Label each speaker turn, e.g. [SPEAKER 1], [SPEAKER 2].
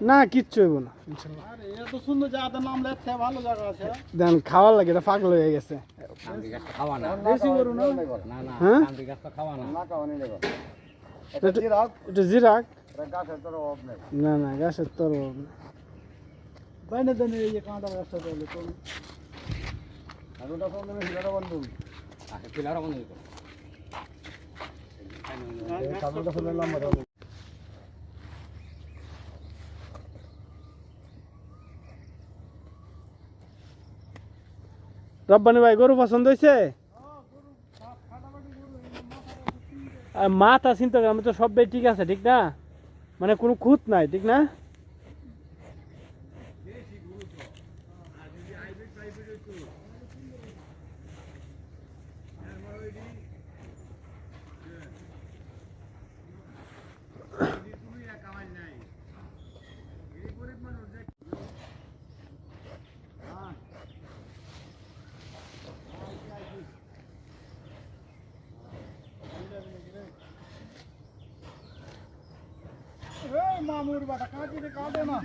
[SPEAKER 1] না কিচ্ছু হইব না
[SPEAKER 2] এত সুন্দর জায়গা নাম লেখছে ভালো জায়গা আছে
[SPEAKER 1] দেন খাওয়ার লাগে এটা পাগল হয়ে গেছে
[SPEAKER 3] খাওয়া না
[SPEAKER 2] বেশি গরু না
[SPEAKER 3] না না
[SPEAKER 1] হ্যাঁ
[SPEAKER 3] কান্দি গাছটা খাওয়া না
[SPEAKER 1] এটা জিরাক না না গাছের তোর
[SPEAKER 2] বাইনে দেন এই যে কাঁটা রাস্তা চলে তো
[SPEAKER 3] আচ্ছা পিলার বন্ধ করো
[SPEAKER 1] রব্বানি ভাই গরু পছন্দ হয়েছে মাথা চিন্তা করে আমি তো সব ঠিক আছে ঠিক না মানে কোনো খুঁত নাই ঠিক না
[SPEAKER 2] মামুর বাটা কাঁচি কাটে না